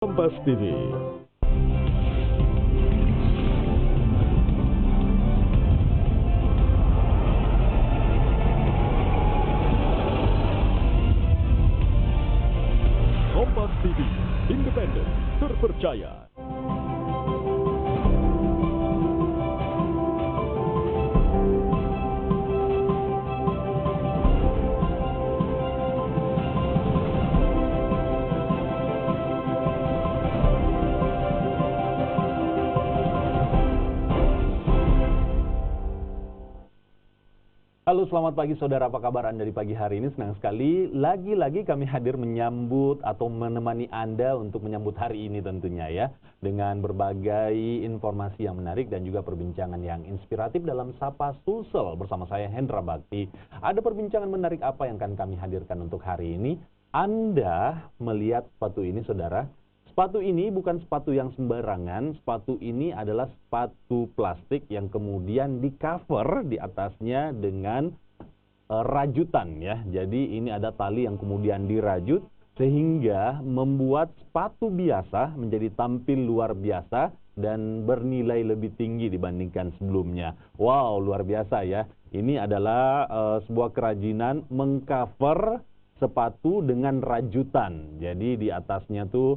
Kompas TV. Kompas TV, independen, terpercaya. Halo, selamat pagi saudara, apa kabar Anda di pagi hari ini? Senang sekali, lagi-lagi kami hadir menyambut atau menemani Anda untuk menyambut hari ini tentunya ya. Dengan berbagai informasi yang menarik dan juga perbincangan yang inspiratif dalam Sapa Sulsel bersama saya Hendra Bakti. Ada perbincangan menarik apa yang akan kami hadirkan untuk hari ini? Anda melihat sepatu ini saudara? Sepatu ini bukan sepatu yang sembarangan, sepatu ini adalah sepatu plastik yang kemudian di cover di atasnya dengan rajutan ya. Jadi ini ada tali yang kemudian dirajut sehingga membuat sepatu biasa menjadi tampil luar biasa dan bernilai lebih tinggi dibandingkan sebelumnya. Wow, luar biasa ya. Ini adalah sebuah kerajinan mengcover sepatu dengan rajutan. Jadi di atasnya tuh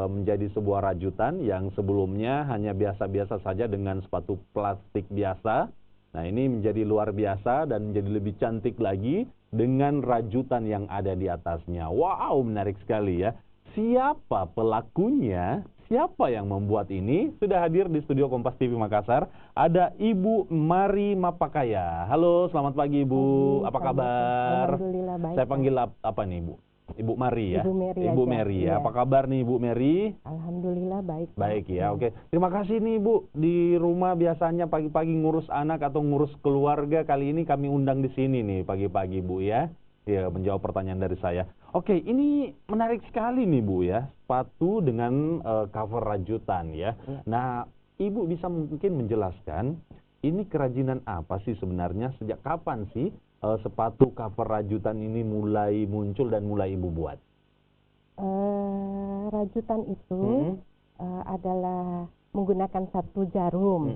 menjadi sebuah rajutan yang sebelumnya hanya biasa-biasa saja dengan sepatu plastik biasa. Nah, ini menjadi luar biasa dan menjadi lebih cantik lagi dengan rajutan yang ada di atasnya. Wow, menarik sekali ya. Siapa pelakunya? Siapa yang membuat ini? Sudah hadir di studio Kompas TV Makassar, ada Ibu Mari Mapakaya. Halo, selamat pagi Ibu. Apa kabar? Alhamdulillah baik. Saya panggil apa nih Ibu? Ibu Mari ya? Ibu ya. Mary ya. Apa kabar nih Ibu Mary? Alhamdulillah baik. Baik ya, oke. Terima kasih nih Bu. Di rumah biasanya pagi-pagi ngurus anak atau ngurus keluarga. Kali ini kami undang di sini nih pagi-pagi Bu ya. Ya, menjawab pertanyaan dari saya. Oke, ini menarik sekali nih Bu ya. Sepatu dengan cover rajutan ya. Nah, Ibu bisa mungkin menjelaskan ini kerajinan apa sih sebenarnya? Sejak kapan sih sepatu cover rajutan ini mulai muncul dan mulai Ibu buat? Rajutan itu adalah menggunakan satu jarum.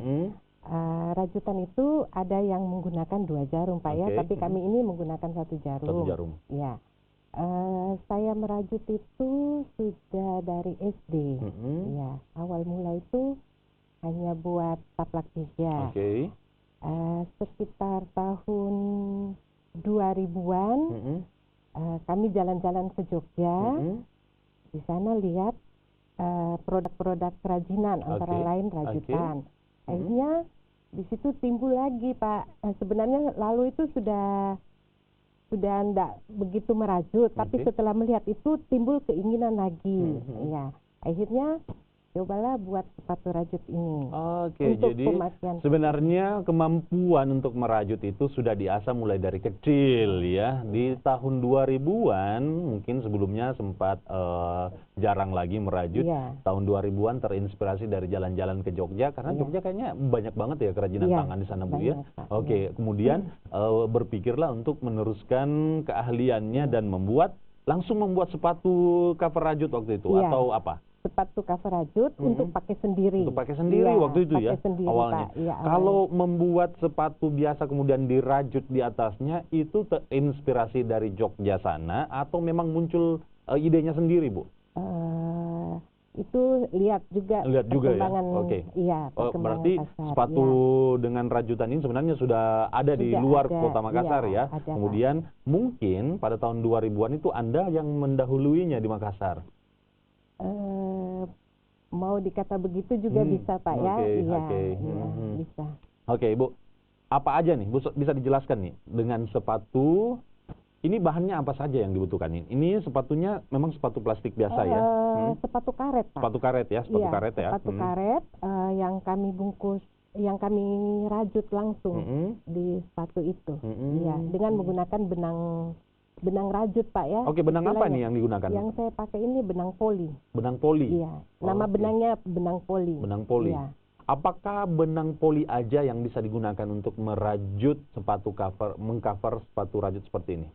Rajutan itu ada yang menggunakan 2 jarum Pak ya, tapi kami ini menggunakan satu jarum. Satu jarum. Ya. Saya merajut itu sudah dari SD. Ya, awal mula itu hanya buat taplak meja. Sekitar tahun 2000-an kami jalan-jalan ke Jogja. Di sana lihat produk-produk kerajinan antara lain rajutan. Akhirnya di situ timbul lagi Pak. Sebenarnya lalu itu sudah tidak begitu merajut, tapi setelah melihat itu timbul keinginan lagi. Ya, akhirnya cobalah buat sepatu rajut ini. Jadi sebenarnya kemampuan untuk merajut itu sudah diasah mulai dari kecil ya. Di tahun 2000-an mungkin sebelumnya sempat jarang lagi merajut. Tahun 2000-an terinspirasi dari jalan-jalan ke Jogja karena Jogja kayaknya banyak banget ya kerajinan tangan di sana Bu ya. Kemudian berpikirlah untuk meneruskan keahliannya dan langsung membuat sepatu cover rajut waktu itu atau apa? Sepatu cover rajut untuk pakai sendiri. Untuk pakai sendiri waktu itu ya awalnya. Pak. Ya, kalau membuat sepatu biasa kemudian dirajut di atasnya itu terinspirasi dari Jogja sana atau memang muncul idenya sendiri Bu? Itu lihat juga ya. Iya, berarti pasar, sepatu dengan rajutan ini sebenarnya sudah ada di luar kota Makassar ya. Kemudian mungkin pada tahun 2000-an itu Anda yang mendahuluinya di Makassar. Mau dikata begitu juga bisa Pak ya. Bisa. Ibu, apa aja nih Bu bisa dijelaskan nih dengan sepatu ini bahannya apa saja yang dibutuhkan ini? Ini sepatunya memang sepatu plastik biasa ya? Sepatu karet Pak. Sepatu karet ya, Sepatu karet yang kami bungkus, yang kami rajut langsung di sepatu itu. Iya, dengan menggunakan benang rajut Pak ya. Benang apa nih yang digunakan? Yang saya pakai ini benang poli. Benang poli? Iya, nama benangnya benang poli. Benang poli. Iya. Apakah benang poli aja yang bisa digunakan untuk merajut sepatu mengcover sepatu rajut seperti ini?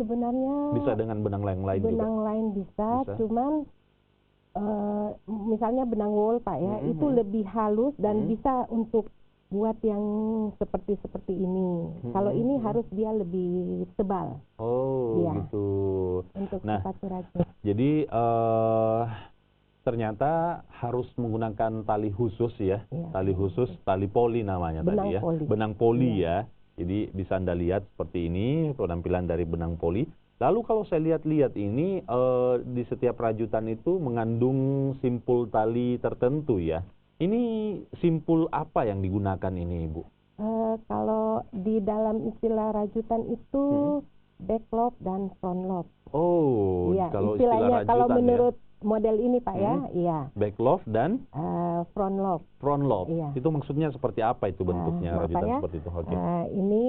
Sebenarnya bisa dengan benang lain juga? Benang lain bisa, cuman misalnya benang wol Pak ya, itu lebih halus dan bisa untuk buat yang seperti ini. Kalau ini harus dia lebih tebal. Oh, Iya. gitu. Untuk Nah, sepatu rajut. jadi ternyata harus menggunakan tali khusus ya, Iya, tali khusus, tali poli namanya benang tadi ya, poli. benang poli ya. Jadi bisa Anda lihat seperti ini penampilan dari benang poli. Lalu kalau saya lihat-lihat ini di setiap rajutan itu mengandung simpul tali tertentu ya. Ini simpul apa yang digunakan ini, Ibu? Kalau di dalam istilah rajutan itu back loop dan front loop. Oh, Iya, kalau istilah istilahnya rajutan kalau ya. menurut model ini Pak ya, iya. Back loop dan Front loop. front loop. Iya. Itu maksudnya seperti apa itu bentuknya Maaf rajutan ya, seperti itu? Oke. Ini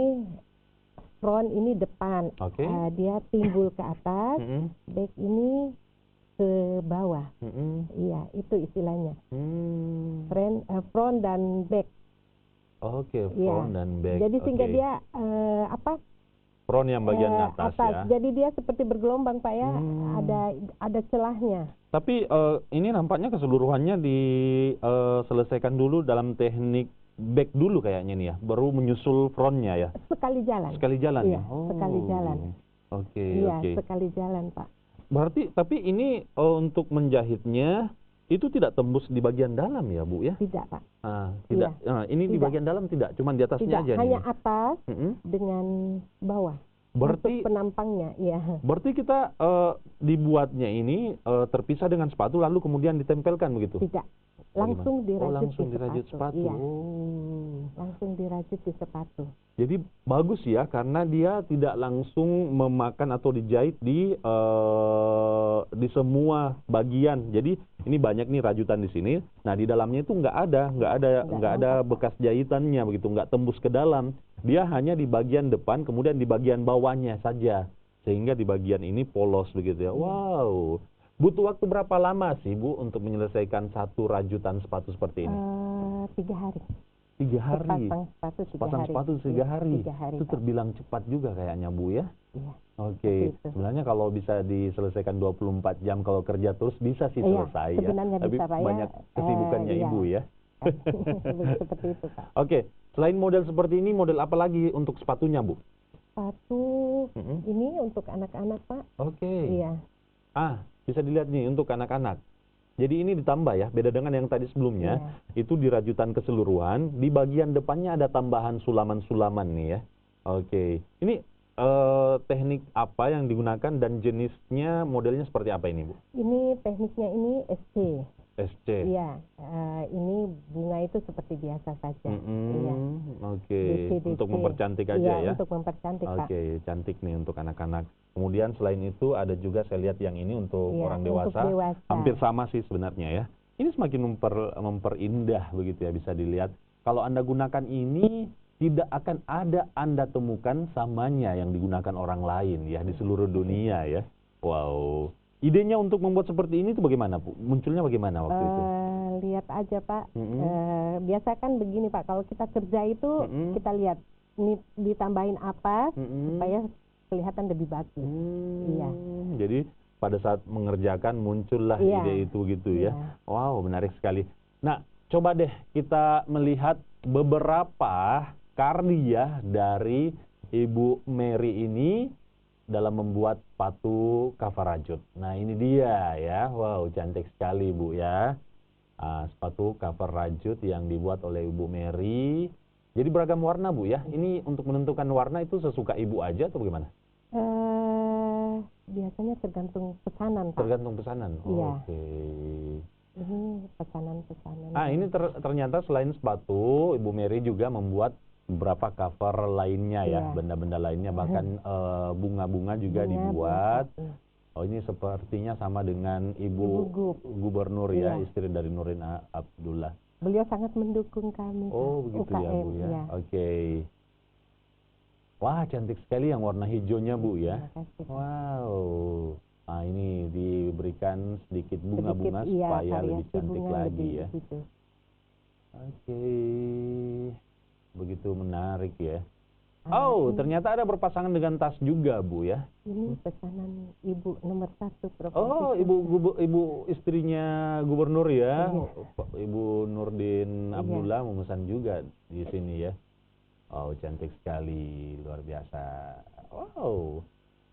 front, ini depan. Oke. Dia timbul ke atas, back ini ke bawah. Iya, itu istilahnya. Front dan back. Oke, Iya. front dan back. Jadi sehingga Oke. dia Front yang bagian atas ya. Jadi dia seperti bergelombang Pak ya, ada celahnya. Tapi ini nampaknya keseluruhannya diselesaikan dulu dalam teknik back dulu kayaknya nih ya, baru menyusul frontnya ya. Sekali jalan. Sekali jalan Iya, ya. Oh. sekali jalan. Oke, Iya, oke. sekali jalan Pak. Berarti tapi ini untuk menjahitnya itu tidak tembus di bagian dalam ya, Bu ya? Tidak Pak. Tidak. Iya. Ini di Tidak. bagian dalam tidak, cuma di atasnya Tidak, aja hanya nih. atas dengan bawah. Berarti Untuk penampangnya, iya. Berarti kita dibuatnya ini terpisah dengan sepatu lalu kemudian ditempelkan begitu? Tidak, langsung dirajut langsung di dirajut sepatu. Iya. Oh. Langsung dirajut di sepatu. Jadi bagus ya karena dia tidak langsung memakan atau dijahit di semua bagian. Jadi ini banyak nih rajutan di sini. Nah di dalamnya itu nggak ada bekas jahitannya begitu, nggak tembus ke dalam. Dia hanya di bagian depan, kemudian di bagian bawahnya saja, sehingga di bagian ini polos begitu ya. Wow. Butuh waktu berapa lama sih Bu untuk menyelesaikan satu rajutan sepatu seperti ini? 3 hari. 3 hari. Sepasang sepatu 3 hari. 3 hari. Itu Pak. terbilang cepat juga kayaknya Bu ya. Iya. Oke. Sebenarnya kalau bisa diselesaikan 24 jam kalau kerja terus bisa sih selesai ya. Sebenarnya Tapi bisa Pak banyak kesibukannya Ibu ya. Seperti itu Pak. Oke. Selain model seperti ini, model apa lagi untuk sepatunya Bu? Sepatu ini untuk anak-anak Pak. Oke. Iya. Bisa dilihat nih untuk anak-anak. Jadi ini ditambah ya, beda dengan yang tadi sebelumnya. Itu di rajutan keseluruhan, di bagian depannya ada tambahan sulaman-sulaman nih ya. Oke. Ini teknik apa yang digunakan dan jenisnya modelnya seperti apa ini Bu? Ini tekniknya ini SC. SC. Iya, ini bunga itu seperti biasa saja. Iya. Oke. DC. Untuk mempercantik aja ya. Untuk mempercantik Pak. Oke, cantik nih untuk anak-anak. Kemudian selain itu ada juga saya lihat yang ini untuk orang dewasa. Untuk dewasa. Hampir sama sih sebenarnya ya. Ini semakin memperindah begitu ya, bisa dilihat. Kalau Anda gunakan ini tidak akan ada Anda temukan samanya yang digunakan orang lain ya di seluruh dunia ya. Wow. Idenya untuk membuat seperti ini itu bagaimana Bu? Munculnya bagaimana waktu itu? Lihat aja Pak. Biasa kan begini Pak, kalau kita kerja itu kita lihat ini ditambahin apa supaya kelihatan lebih bagus. Iya. Jadi pada saat mengerjakan muncullah ide itu gitu ya. Wow, menarik sekali. Nah, coba deh kita melihat beberapa karya dari Ibu Mary ini dalam membuat sepatu cover rajut. Nah, ini dia ya. Wow, cantik sekali Bu ya. Sepatu cover rajut yang dibuat oleh Ibu Mary. Jadi beragam warna Bu ya. Ini untuk menentukan warna itu sesuka Ibu aja atau bagaimana? Biasanya tergantung pesanan Pak. Tergantung pesanan. Iya. Oke. Ini pesanan-pesanan. Ini ternyata selain sepatu, Ibu Mary juga membuat beberapa cover lainnya ya, benda-benda lainnya, bahkan bunga-bunga juga dibuat. Oh, ini sepertinya sama dengan Ibu Gubernur ya, istri dari Nurdin Abdullah. Beliau sangat mendukung kami. Oh, begitu UKM, ya Bu ya. Ya. Oke. Wah, cantik sekali yang warna hijaunya Bu ya. Wow. Nah, ini diberikan sedikit bunga-bunga supaya lebih cantik lagi ya. Oke. Begitu menarik ya. Oh, ternyata ada berpasangan dengan tas juga, Bu ya. Ini pesanan ibu nomor 1 Provinsi. Oh, ibu istrinya gubernur ya. Iya. Ibu Nurdin Iya. Abdullah memesan juga di sini ya. Oh, cantik sekali, luar biasa. Wow.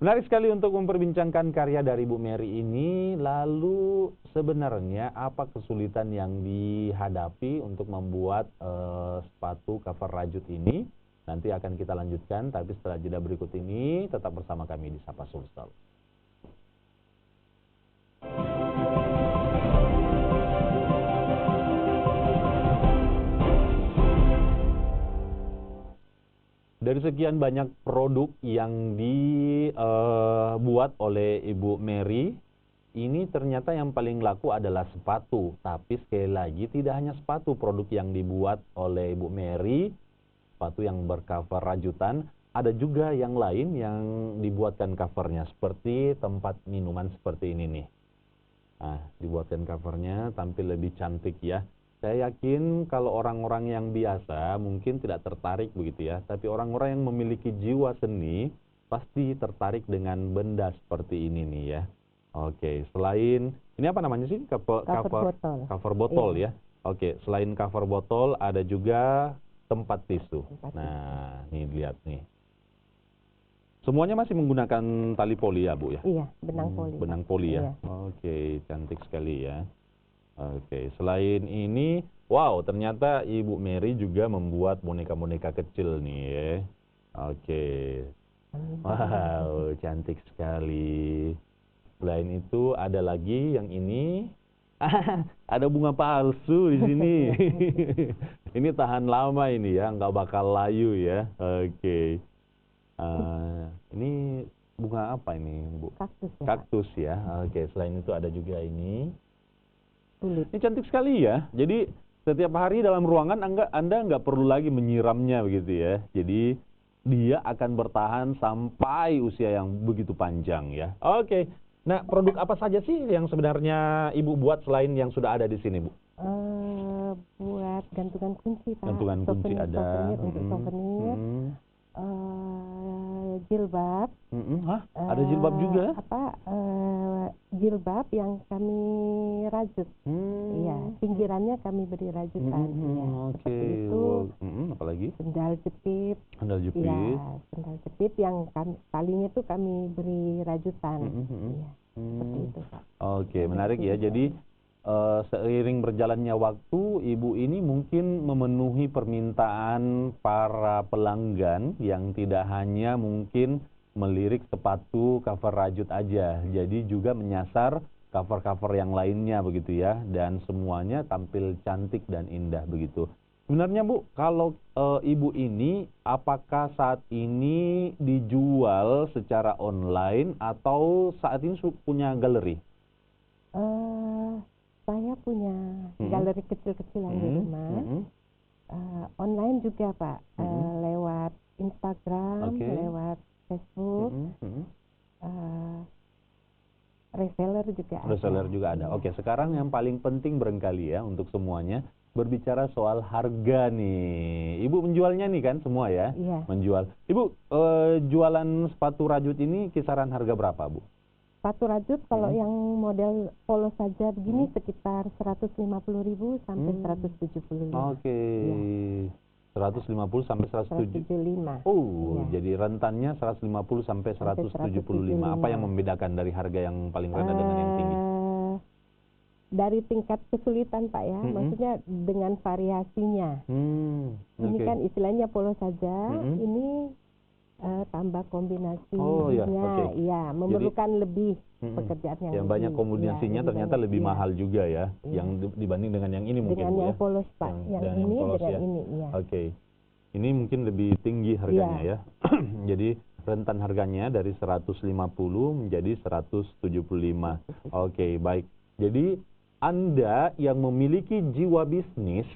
Menarik sekali untuk memperbincangkan karya dari Bu Mary ini. Lalu sebenarnya apa kesulitan yang dihadapi untuk membuat sepatu cover rajut ini? Nanti akan kita lanjutkan, tapi setelah jeda berikut ini tetap bersama kami di Sapa Sulsel. Dari sekian banyak produk yang dibuat oleh Ibu Mary, ini ternyata yang paling laku adalah sepatu. Tapi sekali lagi tidak hanya sepatu produk yang dibuat oleh Ibu Mary, sepatu yang bercover rajutan, ada juga yang lain yang dibuatkan covernya seperti tempat minuman seperti ini nih. Nah, dibuatkan covernya tampil lebih cantik ya. Saya yakin kalau orang-orang yang biasa mungkin tidak tertarik begitu ya, tapi orang-orang yang memiliki jiwa seni pasti tertarik dengan benda seperti ini nih ya. Oke, selain ini apa namanya sih? Cover botol. Cover botol Iya. ya. Oke, selain cover botol ada juga tempat tisu. Tempat Nah, nih lihat nih. Semuanya masih menggunakan tali poli ya, Bu ya? Iya, benang poli. Benang poli ya. Iya. Oke, cantik sekali ya. Oke, selain ini, wow, ternyata Ibu Mary juga membuat boneka-boneka kecil nih ya. Oke. Wow, cantik sekali. Selain itu ada lagi yang ini. Ada bunga palsu di sini. Ini tahan lama ini ya, nggak bakal layu ya. Oke. Ini bunga apa ini, Bu? Kaktus ya. Kaktus ya. Oke, selain itu ada juga ini. Tulip. Ini cantik sekali ya. Jadi setiap hari dalam ruangan Anda nggak perlu lagi menyiramnya begitu ya. Jadi dia akan bertahan sampai usia yang begitu panjang ya. Oke. Nah, produk apa saja sih yang sebenarnya Ibu buat selain yang sudah ada di sini, Bu? Buat gantungan kunci, Pak. Gantungan kunci ada. Souvenir, untuk souvenir. Jilbab. Hah? Ada jilbab juga? Jilbab yang kami rajut. Iya, pinggirannya kami beri rajutan. Ya, Oke. seperti itu. Apalagi? Sendal jepit. Sandal jepit. Iya, sendal jepit yang talinya itu kami beri rajutan. Iya, seperti itu, Pak. Oke, menarik ya. Jadi seiring berjalannya waktu, Ibu ini mungkin memenuhi permintaan para pelanggan yang tidak hanya mungkin melirik sepatu cover rajut aja, jadi juga menyasar cover-cover yang lainnya begitu ya, dan semuanya tampil cantik dan indah begitu. Sebenarnya Bu, kalau Ibu ini apakah saat ini dijual secara online atau saat ini punya galeri? Saya punya galeri kecil-kecilan di rumah. Online juga, Pak. Lewat Instagram, lewat Facebook. Reseller juga ada. Reseller juga ada. Oke, sekarang yang paling penting barangkali ya untuk semuanya berbicara soal harga nih. Ibu menjualnya nih kan semua ya? Iya. Menjual. Ibu jualan sepatu rajut ini kisaran harga berapa, Bu? Sepatu rajut kalau yang model polo saja begini sekitar 150.000 sampai 175. Oke. Iya. 150 sampai 175. 175. Oh, Iya. jadi rentannya 150 sampai 175. Apa yang membedakan dari harga yang paling rendah dengan yang tinggi? Dari tingkat kesulitan, Pak ya. Maksudnya dengan variasinya. Ini kan istilahnya polo saja, ini tambah kombinasinya, ya memerlukan lebih pekerjaan yang banyak kombinasinya ya, ternyata lebih mahal juga ya, yang dibanding dengan yang ini mungkin dengan yang polos, Pak, yang ini polos, dengan ini, ya. Oke, ini mungkin lebih tinggi harganya ya. Jadi rentan harganya dari 150 menjadi 175. Oke, baik. Jadi Anda yang memiliki jiwa bisnis,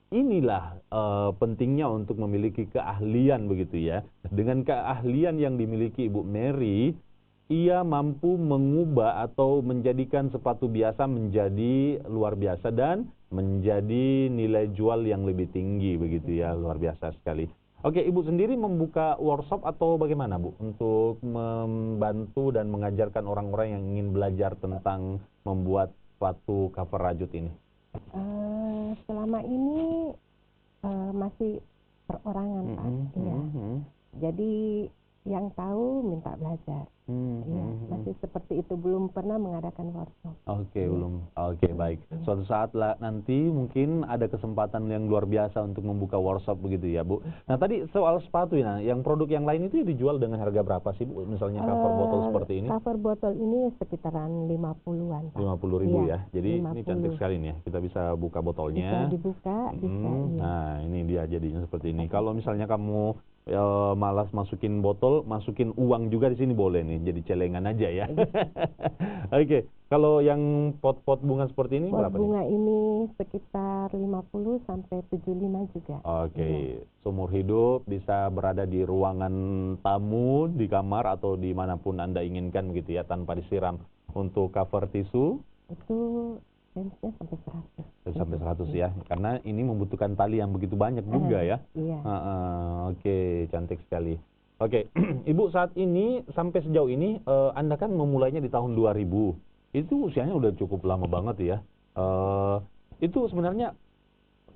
inilah pentingnya untuk memiliki keahlian begitu ya. Dengan keahlian yang dimiliki Ibu Mary, ia mampu mengubah atau menjadikan sepatu biasa menjadi luar biasa dan menjadi nilai jual yang lebih tinggi begitu ya, luar biasa sekali. Oke, Ibu sendiri membuka workshop atau bagaimana, Bu? Untuk membantu dan mengajarkan orang-orang yang ingin belajar tentang membuat suatu cover rajut ini? Selama ini masih perorangan, Pak. Iya. Jadi yang tahu minta belajar. Iya, masih seperti itu, belum pernah mengadakan workshop. Oke, belum. Oke, baik. Suatu saat lah nanti mungkin ada kesempatan yang luar biasa untuk membuka workshop begitu ya, Bu. Nah, tadi soal sepatu ya, yang produk yang lain itu dijual dengan harga berapa sih, Bu? Misalnya cover botol seperti ini? Cover botol ini sekitaran 50-an, Pak. 50.000 ya. Jadi 50. ini cantik sekali nih ya. Kita bisa buka botolnya. Bisa dibuka, bisa. Iya. Nah, ini dia jadinya seperti ini. Kalau misalnya kamu malas masukin botol, masukin uang juga di sini boleh nih, jadi celengan aja ya. Oke, kalau yang pot-pot bunga seperti ini Pot berapa bunga nih? ini sekitar 50 sampai 75 juga. Oke, seumur hidup bisa berada di ruangan tamu, di kamar atau dimanapun Anda inginkan gitu ya, tanpa disiram. Untuk cover tisu Itu range-nya sampai 100. sampai 100 ya, karena ini membutuhkan tali yang begitu banyak juga ya. Iya. Oke, cantik sekali. Oke, Ibu saat ini sampai sejauh ini Anda kan memulainya di tahun 2000. Itu usianya udah cukup lama banget ya. Itu sebenarnya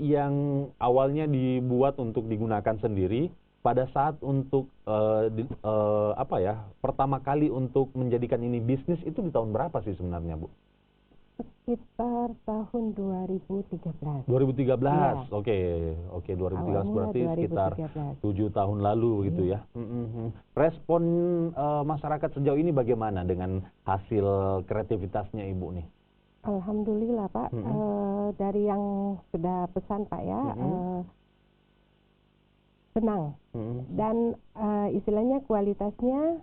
yang awalnya dibuat untuk digunakan sendiri, pada saat untuk pertama kali untuk menjadikan ini bisnis itu di tahun berapa sih sebenarnya, Bu? Sekitar tahun 2013. 2013, Iya. oke, 2013 Awalnya berarti sekitar 2013. 7 tahun lalu begitu ya. Respon masyarakat sejauh ini bagaimana dengan hasil kreativitasnya Ibu nih? Alhamdulillah, Pak. Dari yang sudah pesan, Pak ya, senang. Dan istilahnya kualitasnya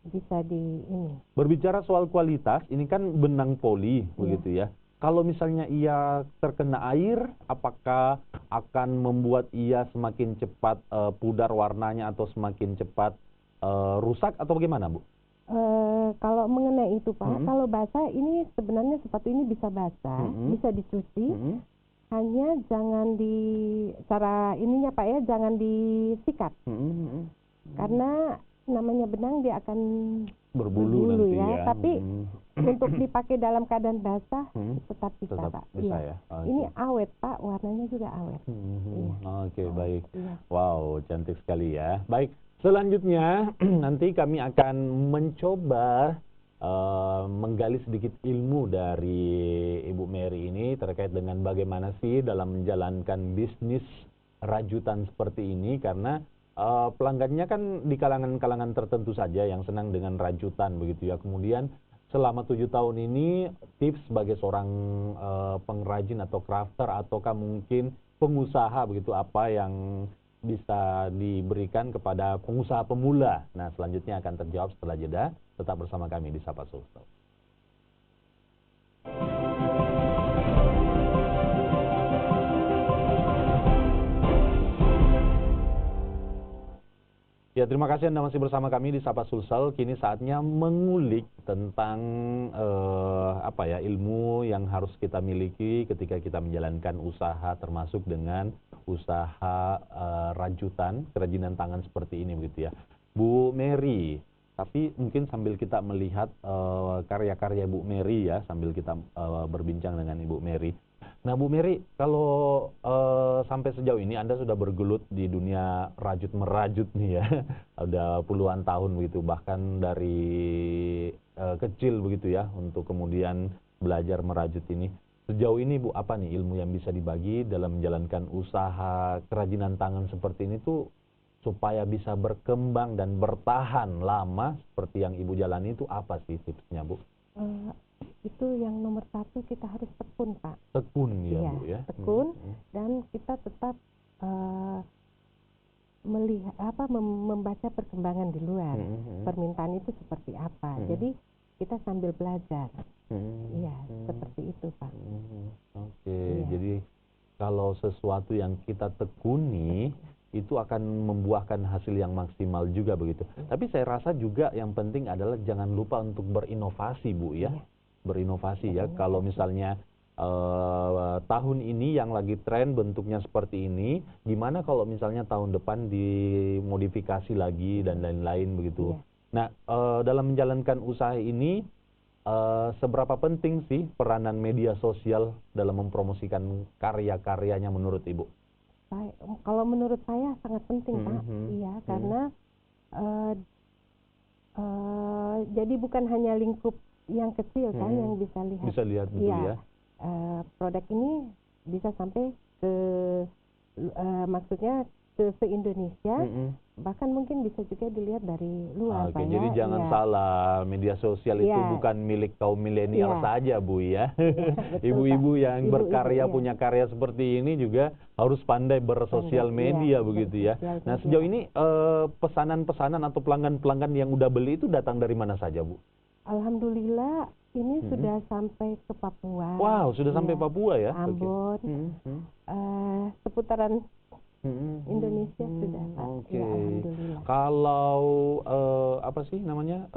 bisa di ini. Berbicara soal kualitas, ini kan benang poli begitu ya. Kalau misalnya ia terkena air, apakah akan membuat ia semakin cepat pudar warnanya atau semakin cepat rusak atau bagaimana, Bu? Kalau mengenai itu, Pak, kalau basah ini sebenarnya sepatu ini bisa basah, bisa dicuci. Hanya jangan cara ininya, Pak ya, jangan disikat. Karena namanya benang dia akan berbulu nanti ya. Tapi untuk dipakai dalam keadaan basah tetap bisa, Pak. Bisa iya. Ya. Okay. Ini awet, Pak, warnanya juga awet. Iya. Oke, baik. Iya. Wow, cantik sekali ya. Baik, selanjutnya nanti kami akan mencoba menggali sedikit ilmu dari Ibu Mary ini terkait dengan bagaimana sih dalam menjalankan bisnis rajutan seperti ini, karena pelanggannya kan di kalangan-kalangan tertentu saja yang senang dengan rajutan begitu ya. Kemudian selama 7 tahun ini tips sebagai seorang pengrajin atau crafter ataukah mungkin pengusaha begitu, apa yang bisa diberikan kepada pengusaha pemula. Nah, selanjutnya akan terjawab setelah jeda. Tetap bersama kami di Sapa Sulsel. Ya, terima kasih Anda masih bersama kami di Sapa Sulsel. Kini saatnya mengulik tentang ilmu yang harus kita miliki ketika kita menjalankan usaha, termasuk dengan usaha rajutan, kerajinan tangan seperti ini begitu ya. Bu Mary, tapi mungkin sambil kita melihat karya-karya Bu Mary ya, sambil kita berbincang dengan Ibu Mary. Nah, Bu Mary, kalau sampai sejauh ini Anda sudah bergelut di dunia rajut-merajut nih ya, udah puluhan tahun begitu, bahkan dari kecil begitu ya, untuk kemudian belajar merajut ini. Sejauh ini Bu, apa nih ilmu yang bisa dibagi dalam menjalankan usaha kerajinan tangan seperti ini tuh, supaya bisa berkembang dan bertahan lama seperti yang Ibu jalani itu apa sih tipsnya, Bu? Itu yang nomor 1, kita harus tekun, Pak. Tekun ya, Bu ya. Tekun, dan kita tetap melihat membaca perkembangan di luar. Permintaan itu seperti apa. Jadi kita sambil belajar. Iya, seperti itu, Pak. Oke, jadi kalau sesuatu yang kita tekuni itu akan membuahkan hasil yang maksimal juga begitu. Tapi saya rasa juga yang penting adalah jangan lupa untuk berinovasi, Bu ya. Berinovasi ya. Kalau misalnya tahun ini yang lagi tren bentuknya seperti ini, gimana kalau misalnya tahun depan dimodifikasi lagi dan lain-lain begitu. Nah, dalam menjalankan usaha ini, seberapa penting sih peranan media sosial dalam mempromosikan karya-karyanya menurut Ibu? Kalau menurut saya sangat penting, Pak. Iya, karena jadi bukan hanya lingkup yang kecil kan yang bisa lihat. Bisa lihat, betul ya. Produk ini bisa sampai ke maksudnya ke se-Indonesia, bahkan mungkin bisa juga dilihat dari luar. Oke, jadi jangan salah, media sosial itu bukan milik kaum milenial saja, Bu ya. Ibu-ibu yang berkarya, punya karya seperti ini juga harus pandai bersosial media begitu ya. Nah, sejauh ini pesanan-pesanan atau pelanggan-pelanggan yang udah beli itu datang dari mana saja, Bu? Alhamdulillah ini sudah sampai ke Papua. Wow, sudah sampai Papua ya? Ambon, seputaran Indonesia sudah, Pak. Ya, alhamdulillah. Kalau apa sih namanya,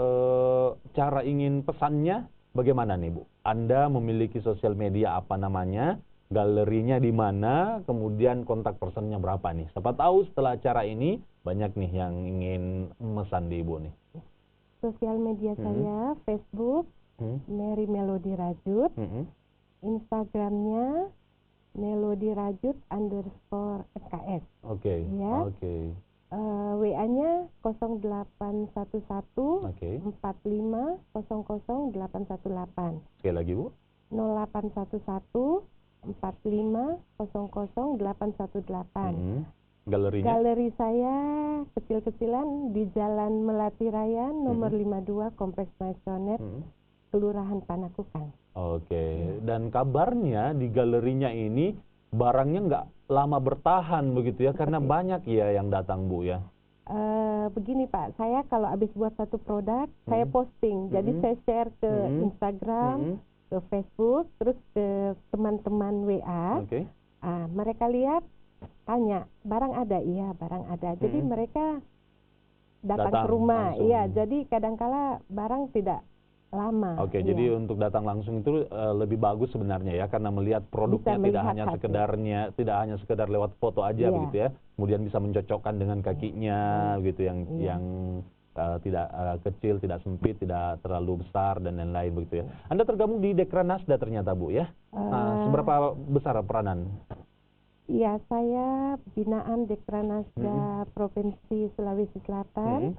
cara ingin pesannya bagaimana nih, Bu? Anda memiliki sosial media apa namanya, galerinya di mana, kemudian kontak personnya berapa nih? Siapa tahu setelah acara ini banyak nih yang ingin memesan di Ibu nih. Sosial media saya, Facebook, Mary Melody Rajut, Instagramnya @melodyrajut_mks. Oke. Ya. Oke. WA-nya 0811 Oke. 45 00 818. Sekali lagi, Bu. 0811 45 00 818. Galerinya? Galeri saya kecil-kecilan di Jalan Melati Raya nomor 52 Kompleks Maisonnet, Kelurahan Panakukang. Oke, dan kabarnya di galerinya ini barangnya nggak lama bertahan begitu ya, karena banyak ya yang datang, Bu ya. Begini Pak, saya kalau habis buat satu produk, saya posting. Jadi saya share ke Instagram, ke Facebook, terus ke teman-teman WA. Mereka lihat, tanya, barang ada? Iya, barang ada. Jadi mereka datang ke rumah. Iya, jadi kadangkala barang tidak lama. Oke, jadi untuk datang langsung itu lebih bagus sebenarnya ya, karena melihat produknya tidak hanya sekedar lewat foto aja begitu ya, kemudian bisa mencocokkan dengan kakinya begitu, yang tidak kecil, tidak sempit, tidak terlalu besar dan lain-lain begitu ya. Anda tergabung di Dekranasda ternyata, Bu ya. Seberapa besar peranan? Iya, saya binaan Dekranasda Provinsi Sulawesi Selatan.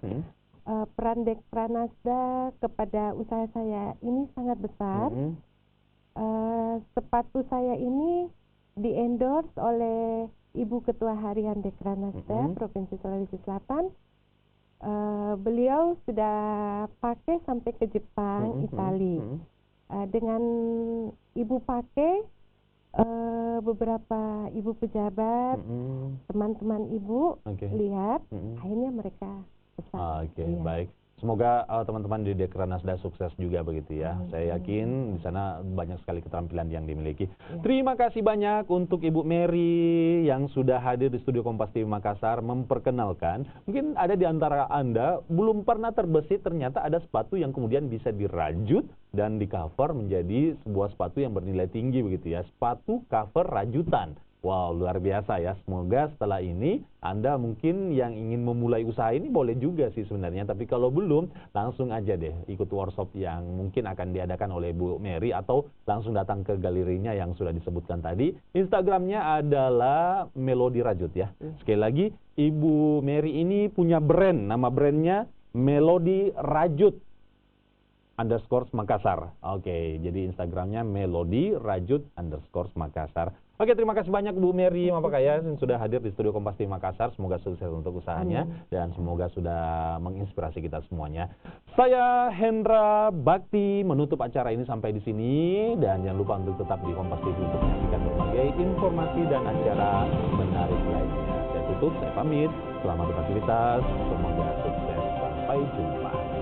Peran Dekranasda kepada usaha saya ini sangat besar. Sepatu saya ini di-endorse oleh Ibu Ketua Harian Dekranasda Provinsi Sulawesi Selatan. Beliau sudah pakai sampai ke Jepang, Itali. Dengan Ibu pakai, beberapa ibu pejabat, teman-teman Ibu lihat, akhirnya mereka pesan. Baik. Semoga teman-teman di Dekranasda sukses juga begitu ya. Saya yakin di sana banyak sekali keterampilan yang dimiliki. Terima kasih banyak untuk Ibu Mary yang sudah hadir di studio Kompas TV Makassar memperkenalkan. Mungkin ada di antara Anda belum pernah terbesit ternyata ada sepatu yang kemudian bisa dirajut dan di cover menjadi sebuah sepatu yang bernilai tinggi begitu ya. Sepatu cover rajutan. Wow, luar biasa ya. Semoga setelah ini Anda mungkin yang ingin memulai usaha ini boleh juga sih sebenarnya. Tapi kalau belum, langsung aja deh ikut workshop yang mungkin akan diadakan oleh Bu Mary atau langsung datang ke galerinya yang sudah disebutkan tadi. Instagramnya adalah Melody Rajut ya. Sekali lagi, Ibu Mary ini punya brand. Nama brandnya Melody Rajut _Makassar. Oke, jadi Instagramnya Melody Rajut _Makassar. Oke, terima kasih banyak Bu Mary Mapakaya yang sudah hadir di studio Kompas TV Makassar. Semoga sukses untuk usahanya dan semoga sudah menginspirasi kita semuanya. Saya Hendra Bakti menutup acara ini sampai di sini dan jangan lupa untuk tetap di Kompas TV untuk menyaksikan berbagai informasi dan acara menarik lainnya. Saya tutup, saya pamit. Selamat beraktivitas, semoga sukses. Sampai jumpa.